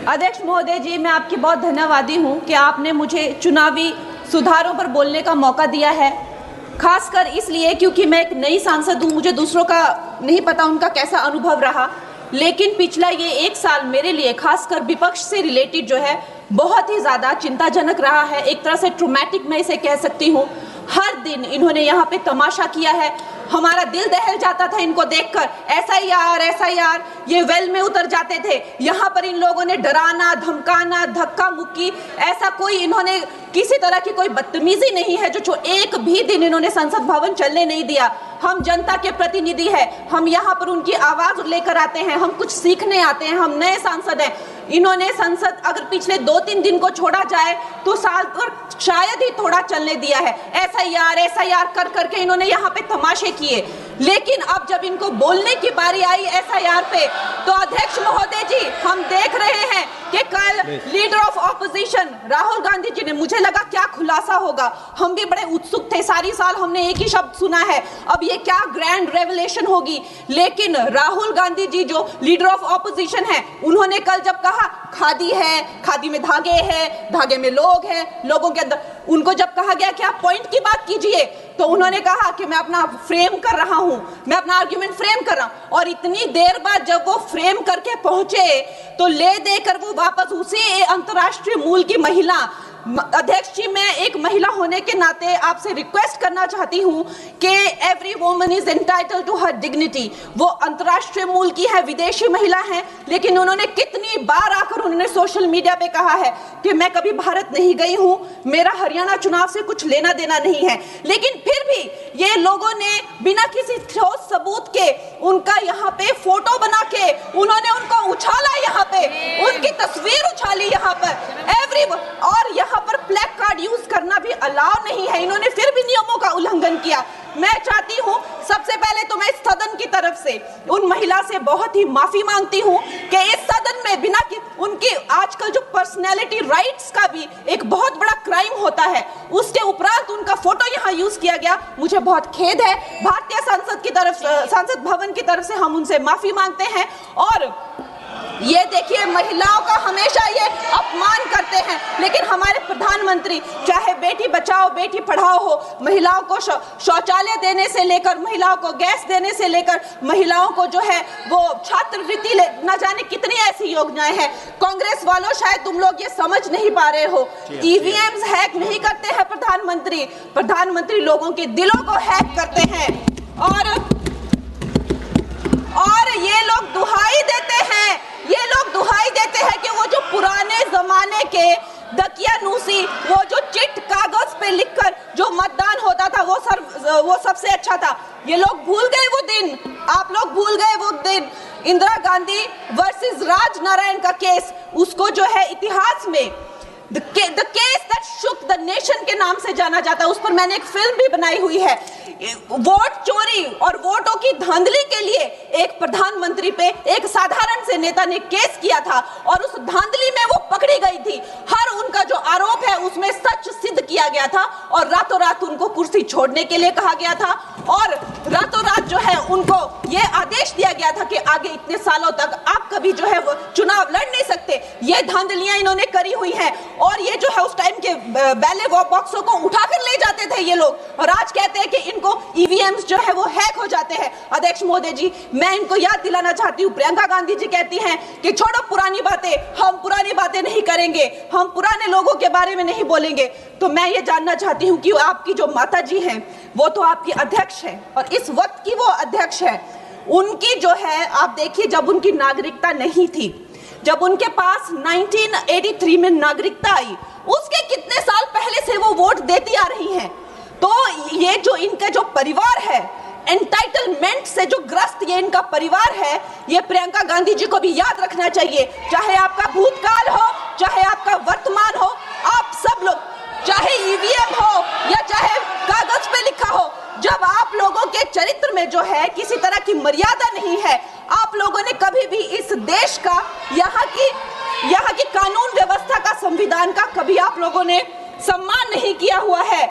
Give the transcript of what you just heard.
अध्यक्ष महोदय जी, मैं आपकी बहुत धन्यवादी हूं कि आपने मुझे चुनावी सुधारों पर बोलने का मौका दिया है, खासकर इसलिए क्योंकि मैं एक नई सांसद हूं, मुझे दूसरों का नहीं पता उनका कैसा अनुभव रहा, लेकिन पिछला ये 1 साल मेरे लिए खासकर विपक्ष से रिलेटेड जो है बहुत ही ज़्यादा चिंताजनक रहा है। एक तरह से ट्रोमैटिक मैं इसे कह सकती हूँ। हर दिन इन्होंने यहाँ पे तमाशा किया है, हमारा दिल दहल जाता था इनको देखकर। एसआईआर ये वेल में उतर जाते थे। यहाँ पर इन लोगों ने डराना, धमकाना, धक्का मुक्की, ऐसा कोई इन्होंने किसी तरह की कोई बदतमीजी नहीं है जो एक भी दिन इन्होंने संसद भवन चलने नहीं दिया। हम जनता के प्रतिनिधि हैं, हम यहाँ पर उनकी आवाज लेकर आते हैं, हम कुछ सीखने आते हैं, हम नए सांसद हैं। इन्होंने संसद अगर पिछले 2-3 दिन को छोड़ा जाए तो साल भर शायद ही थोड़ा चलने दिया है। एसआईआर कर करके इन्होंने यहाँ पे तमाशे किए, लेकिन अब जब इनको बोलने की बारी आई एसआईआर पे, तो अध्यक्ष महोदय जी हम देख रहे हैं कि कल leader of opposition Rahul Gandhi ji ने, मुझे लगा क्या खुलासा होगा, हम भी बड़े उत्सुक थे, सारी साल हमने एक ही शब्द सुना है, अब ये क्या ग्रैंड रेवलेशन होगी। लेकिन राहुल गांधी जी जो लीडर ऑफ ऑपोजिशन है, उन्होंने कल जब कहा खादी है, खादी में धागे हैं, धागे में लोग हैं, लोगों के अंदर, उनको जब कहा गया कि आप पॉइंट की बात कीजिए, तो उन्होंने कहा कि मैं अपना फ्रेम कर रहा हूं, मैं अपना आर्ग्यूमेंट फ्रेम कर रहा हूं। और इतनी देर बाद जब वो फ्रेम करके पहुंचे तो ले देकर वो वापस उसी अंतर्राष्ट्रीय मूल की महिला, अध्यक्ष जी मैं एक महिला होने के नाते आपसे रिक्वेस्ट करना चाहती हूं कि every woman is entitled to her dignity. वो अंतर्राष्ट्रीय मूल की है, विदेशी महिला है, लेकिन उन्होंने कितनी बार आकर उन्होंने सोशल मीडिया पे कहा है कि मैं कभी भारत नहीं गई हूं, मेरा हरियाणा चुनाव से कुछ लेना देना नहीं है। लेकिन फिर भी ये लोगों ने बिना किसी ठोस सबूत के उनका यहाँ पे फोटो बना के उन्होंने उनको उछाला, यहाँ पे उनकी तस्वीर उछाली यहाँ पर और यहाँ पर प्लेक कार्ड यूज करना भी अलाउ नहीं है। इन्होंने फिर भी नियमों का उल्लंघन किया। मैं चाहती हूँ सबसे पहले तो मैं इस सदन की तरफ से उन महिला से बहुत ही माफी मांगती हूँ कि इस सदन में बिना कि उनकी आजकल जो पर्सनैलिटी राइट्स का भी एक बहुत बड़ा क्राइम होता है, उसके उपरांत उनका फोटो यहाँ यूज किया गया, मुझे बहुत खेद है। भारतीय संसद की तरफ, संसद भवन की तरफ से हम उनसे माफी मांगते हैं। और ये देखिए महिलाओं का हमेशा ये अपमान करते हैं, लेकिन हमारे प्रधानमंत्री चाहे बेटी बचाओ बेटी पढ़ाओ हो, महिलाओं को शौचालय देने से लेकर, महिलाओं को गैस देने से लेकर, महिलाओं को जो है वो छात्रवृत्ति न जाने कितनी ऐसी योजनाएं हैं। कांग्रेस वालों शायद तुम लोग ये समझ नहीं पा रहे हो, ईवीएम्स हैक नहीं करते हैं प्रधानमंत्री लोगों के दिलों को हैक करते हैं। और ये लोग दुहाई देते हैं कि वो जो पुराने जमाने के दकियानूसी, वो जो चिट कागज पे लिखकर जो मतदान होता था वो सबसे अच्छा था। ये लोग भूल गए वो दिन, आप लोग भूल गए वो दिन। इंदिरा गांधी वर्सेस राजनारायण का केस, उसको जो है इतिहास में the case that shook the nation के नाम से जाना जाता है। उस पर मैंने एक फिल्म भी बनाई हुई है। वोट चोरी और वोटों की धांधली के लिए एक प्रधानमंत्री पे एक साधारण से नेता ने केस किया था और उस धांधली में वो पकड़ी गई थी। हर उनका जो आरोप है उसमें सच सिद्ध किया गया था और रातों रात उनको कुर्सी छोड़ने के लिए कहा गया था और रातों रात जो है उनको ये आदेश दिया गया था कि आगे इतने सालों तक आप कभी जो है वो चुनाव लड़ नहीं सकते। ये धांधलियां इन्होंने करी हुई हैं और ये जो है उस टाइम के बैलेट बॉक्सों को उठाकर ले जाते थे ये लोग, और आज कहते हैं कि इनको ईवीएम्स जो है वो हैक हो जाते हैं। अध्यक्ष महोदय जी मैं इनको याद दिलाना चाहती हूँ, प्रियंका गांधी जी कहती हैं कि छोड़ो पुरानी बातें, हम पुरानी बातें नहीं करेंगे, हम पुराने लोगों के बारे में नहीं बोलेंगे। तो मैं ये जानना चाहती हूँ कि आपकी जो माता जी हैं वो तो आपकी अध्यक्ष है और इस वक्त की वो अध्यक्ष है, उनकी जो है आप देखिए जब उनकी नागरिकता नहीं थी, जब उनके पास 1983 में नागरिकता आई, उसके कितने साल पहले से वो वोट देती आ रही हैं। तो ये जो इनका जो परिवार है, एंटाइटलमेंट से जो ग्रस्त ये इनका परिवार है, ये प्रियंका गांधी जी को भी याद रखना चाहिए। चाहे आपका भूतकाल हो, चाहे आपका वर्तमान हो, आप सब लोग, चाहे ईवीएम हो या चाहे कागज पे लिखा हो, जब आप लोगों के चरित्र में जो है किसी तरह की मर्यादा नहीं है, आप लोगों ने कभी भी इस देश का, यहाँ की कानून व्यवस्था का, संविधान का कभी आप लोगों ने सम्मान नहीं किया हुआ है।